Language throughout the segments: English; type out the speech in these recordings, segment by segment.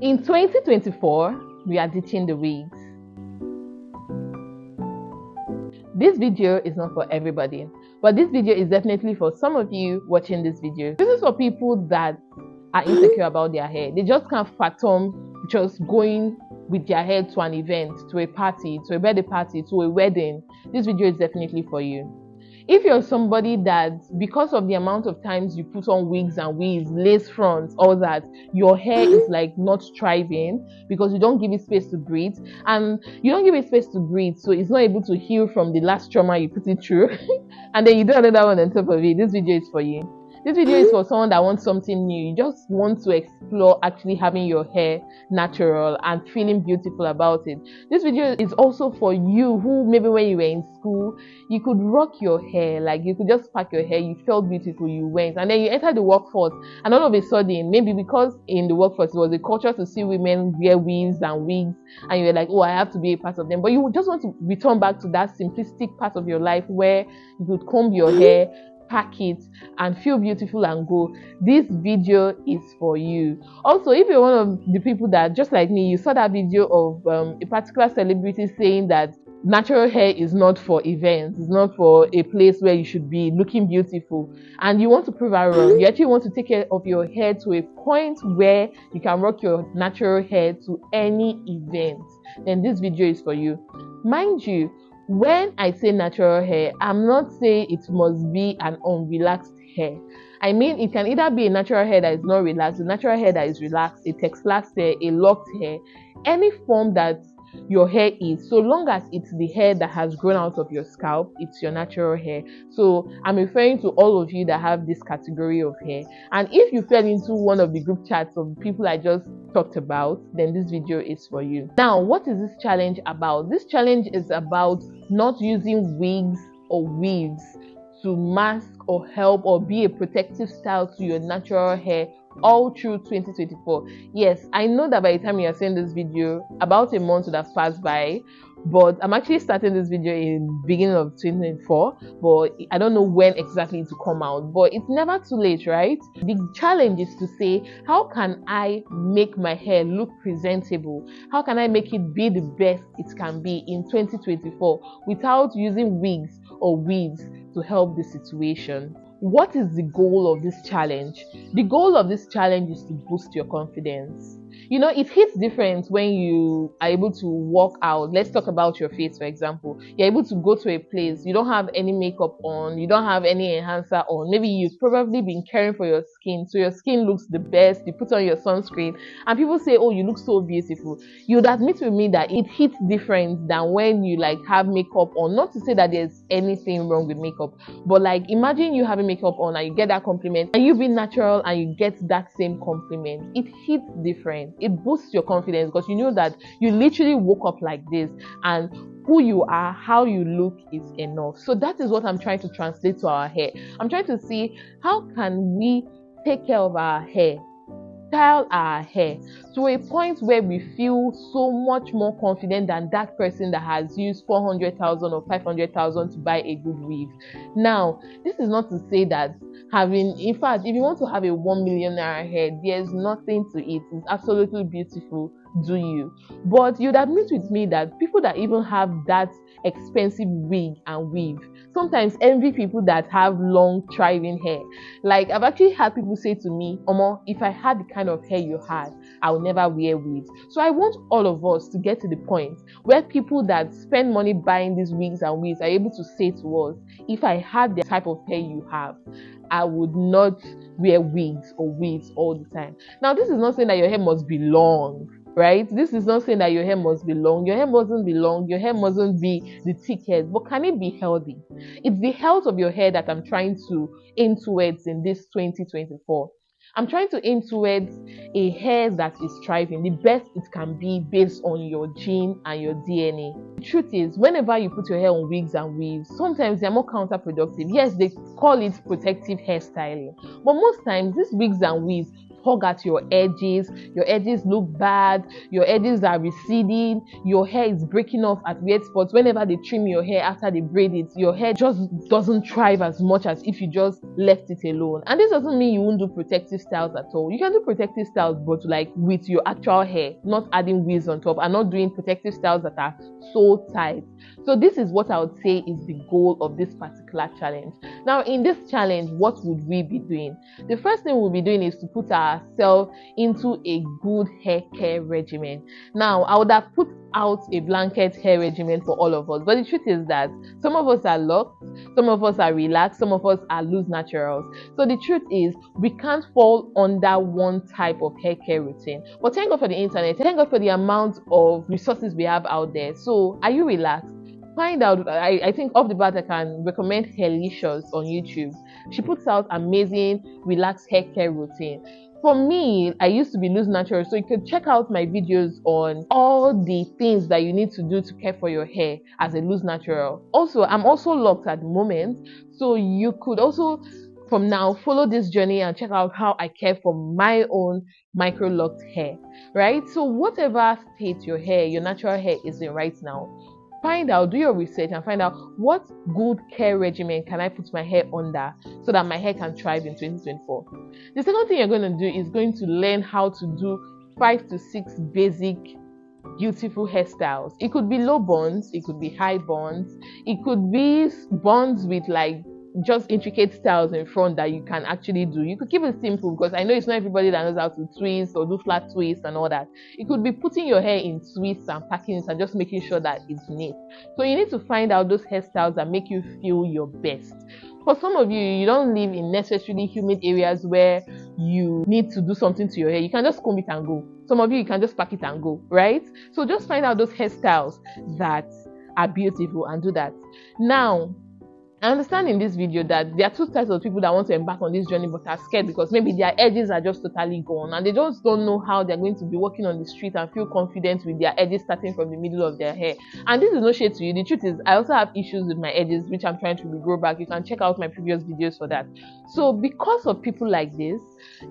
In 2024, we are ditching the wigs. This video is not for everybody, but this video is definitely for some of you watching this video. This is for people that are insecure about their hair. They just can't fathom just going with their hair to an event, to a party, to a birthday party, to a wedding. This video is definitely for you. If you're somebody that, because of the amount of times you put on wigs and weaves, lace fronts, all that, your hair is like not thriving because you don't give it space to breathe, and you don't give it space to breathe, so it's not able to heal from the last trauma you put it through, and then you do another one on top of it. This video is for you. This video is for someone that wants something new. You just want to explore actually having your hair natural and feeling beautiful about it. This video is also for you who maybe when you were in school, you could rock your hair, like you could just pack your hair, you felt beautiful, you went, and then you entered the workforce, and all of a sudden, maybe because in the workforce it was a culture to see women wear weaves and wigs, and you were like, oh, I have to be a part of them, but you just want to return back to that simplistic part of your life where you could comb your hair, pack it, and feel beautiful and go. This video is for you. Also, if you're one of the people that, just like me, you saw that video of a particular celebrity saying that natural hair is not for events, it's not for a place where you should be looking beautiful, and you want to prove her wrong, you actually want to take care of your hair to a point where you can rock your natural hair to any event, then this video is for you. Mind you, when I say natural hair, I'm not saying it must be an unrelaxed hair. I mean, it can either be a natural hair that is not relaxed, a natural hair that is relaxed, a textured hair, a locked hair, any form that your hair is, so long as it's the hair that has grown out of your scalp, it's your natural hair. So I'm referring to all of you that have this category of hair, and if you fell into one of the group chats of people I just talked about, then this video is for you. Now, what is this challenge about? This challenge is about not using wigs or weaves to mask or help or be a protective style to your natural hair all through 2024. Yes, I know that by the time you are seeing this video, about a month would have passed by, but I'm actually starting this video in beginning of 2024, but I don't know when exactly to come out, but it's never too late, right? The challenge is to say, how can I make my hair look presentable? How can I make it be the best it can be in 2024 without using wigs or weaves to help the situation? What is the goal of this challenge? The goal of this challenge is to boost your confidence. You know, it hits different when you are able to walk out. Let's talk about your face, for example. You're able to go to a place, you don't have any makeup on, you don't have any enhancer on. Maybe you've probably been caring for your skin, so your skin looks the best. You put on your sunscreen, and people say, oh, you look so beautiful. You'd admit with me that it hits different than when you like have makeup on. Not to say that there's anything wrong with makeup, but like imagine you having makeup on and you get that compliment, and you being natural and you get that same compliment. It hits different. It boosts your confidence because you know that you literally woke up like this, and who you are, how you look is enough. So that is what I'm trying to translate to our hair. I'm trying to see how can we take care of our hair, style our hair to a point where we feel so much more confident than that person that has used 400,000 or 500,000 to buy a good weave. Now, this is not to say that in fact, if you want to have a 1 million naira hair, there's nothing to it. It's absolutely beautiful. Do you? But you'd admit with me that people that even have that expensive wig and weave sometimes envy people that have long thriving hair. Like, I've actually had people say to me, Omo, if I had the kind of hair you had, I would never wear weaves. So I want all of us to get to the point where people that spend money buying these wigs and weaves are able to say to us, if I had the type of hair you have, I would not wear wigs or weaves all the time. Now, this is not saying that your hair must be long, right? This is not saying that your hair must be long. Your hair mustn't be long. Your hair mustn't be the thick hair. But can it be healthy? It's the health of your hair that I'm trying to aim towards in this 2024. I'm trying to aim towards a hair that is thriving, the best it can be based on your gene and your DNA. The truth is, whenever you put your hair on wigs and weaves, sometimes they're more counterproductive. Yes, they call it protective hairstyling, but most times these wigs and weaves tug at your edges look bad, your edges are receding, your hair is breaking off at weird spots. Whenever they trim your hair after they braid it, your hair just doesn't thrive as much as if you just left it alone. And this doesn't mean you won't do protective styles at all. You can do protective styles, but like with your actual hair, not adding wigs on top, and not doing protective styles that are so tight. So this is what I would say is the goal of this particular challenge. Now in this challenge, what would we be doing? The first thing we'll be doing is to put ourselves into a good hair care regimen. Now I would have put out a blanket hair regimen for all of us, but the truth is that some of us are locked, some of us are relaxed, some of us are loose naturals. So the truth is we can't fall under one type of hair care routine. But thank God for the internet, thank God for the amount of resources we have out there. So are you relaxed? Find out. I think off the bat I can recommend Helicious on YouTube. She puts out amazing relaxed hair care routine. For me, I used to be loose natural, so you could check out my videos on all the things that you need to do to care for your hair as a loose natural. Also, I'm also locked at the moment, so you could also from now follow this journey and check out how I care for my own micro-locked hair, right? So whatever state your hair, your natural hair is in right now, find out, do your research and find out what good care regimen can I put my hair under so that my hair can thrive in 2024. The second thing you're going to do is going to learn how to do 5 to 6 basic beautiful hairstyles. It could be low buns, it could be high buns, it could be buns with like just intricate styles in front that you can actually do. You could keep it simple because I know it's not everybody that knows how to twist or do flat twists and all that. It could be putting your hair in twists and packing it and just making sure that it's neat. So you need to find out those hairstyles that make you feel your best. For some of you, you don't live in necessarily humid areas where you need to do something to your hair. You can just comb it and go. Some of you can just pack it and go, right? So just find out those hairstyles that are beautiful and do that. Now, I understand in this video that there are two types of people that want to embark on this journey but are scared because maybe their edges are just totally gone and they just don't know how they're going to be walking on the street and feel confident with their edges starting from the middle of their hair. And this is no shade to you. The truth is I also have issues with my edges which I'm trying to regrow back. You can check out my previous videos for that. So because of people like this,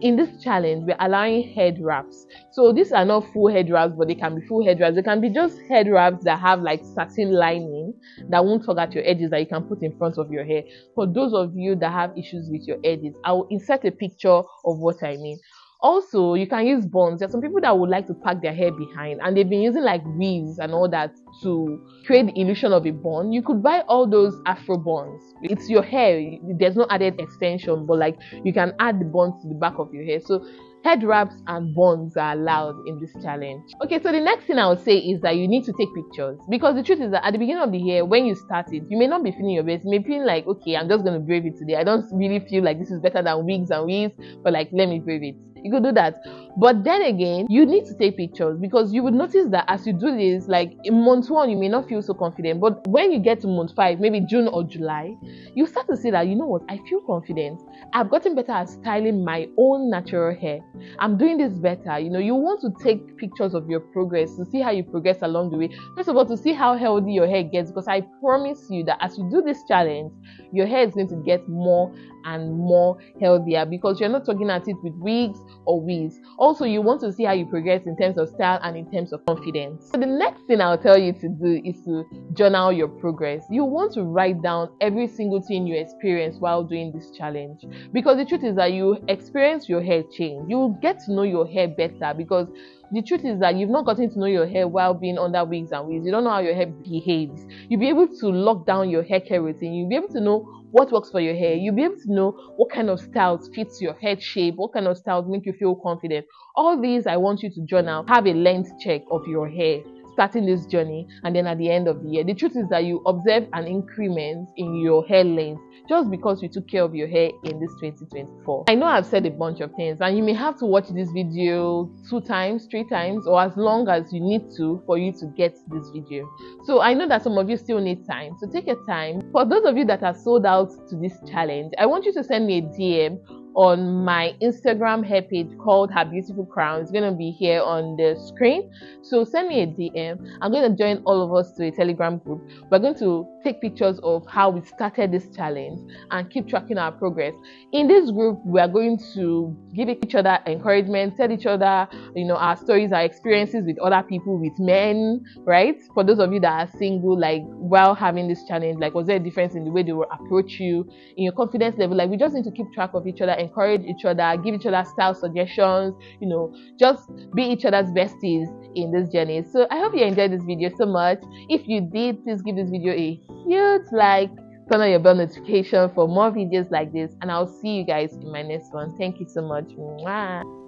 in this challenge we're allowing head wraps. So these are not full head wraps, but they can be full head wraps. They can be just head wraps that have like satin lining that won't tug at your edges that you can put in front of your hair. For those of you that have issues with your edges, I will insert a picture of what I mean. Also, you can use buns. There are some people that would like to pack their hair behind and they've been using like weaves and all that to create the illusion of a bun. You could buy all those afro buns. It's your hair, there's no added extension, but like you can add the buns to the back of your hair. So head wraps and buns are allowed in this challenge. Okay, so the next thing I would say is that you need to take pictures, because the truth is that at the beginning of the year, when you started, you may not be feeling your best. You may feel like, okay, I'm just going to brave it today. I don't really feel like this is better than wigs and weaves, but like, let me brave it. You could do that. But then again, you need to take pictures, because you would notice that as you do this, like in month 1, you may not feel so confident. But when you get to month 5, maybe June or July, you start to see that, you know what, I feel confident. I've gotten better at styling my own natural hair. I'm doing this better. You know, you want to take pictures of your progress to see how you progress along the way. First of all, to see how healthy your hair gets, because I promise you that as you do this challenge, your hair is going to get more and more healthier, because you're not talking at it with wigs or weaves. Also, you want to see how you progress in terms of style and in terms of confidence. So the next thing I'll tell you to do is to journal your progress. You want to write down every single thing you experience while doing this challenge, because the truth is that you experience your hair change. You will get to know your hair better, because the truth is that you've not gotten to know your hair while being under wigs and weaves. You don't know how your hair behaves. You'll be able to lock down your hair care routine. You'll be able to know what works for your hair. You'll be able to know what kind of styles fits your head shape, what kind of styles make you feel confident. All these I want you to journal. Have a length check of your hair starting this journey, and then at the end of the year. The truth is that you observe an increment in your hair length just because you took care of your hair in this 2024. I know I've said a bunch of things, and you may have to watch this video 2 times, 3 times, or as long as you need to for you to get this video. So I know that some of you still need time, so take your time. For those of you that are sold out to this challenge, I want you to send me a DM on my Instagram hair page called Her Beautiful Crown. It's going to be here on the screen. So send me a DM. I'm going to join all of us to a Telegram group. We're going to take pictures of how we started this challenge and keep tracking our progress. In this group, we are going to give each other encouragement, tell each other, our stories, our experiences with other people, with men, right? For those of you that are single, like while having this challenge, like was there a difference in the way they will approach you, in your confidence level? Like we just need to keep track of each other, encourage each other, give each other style suggestions, just be each other's besties in this journey. So I hope you enjoyed this video so much. If you did, please give this video a huge like, turn on your bell notification for more videos like this, and I'll see you guys in my next one. Thank you so much. Mwah.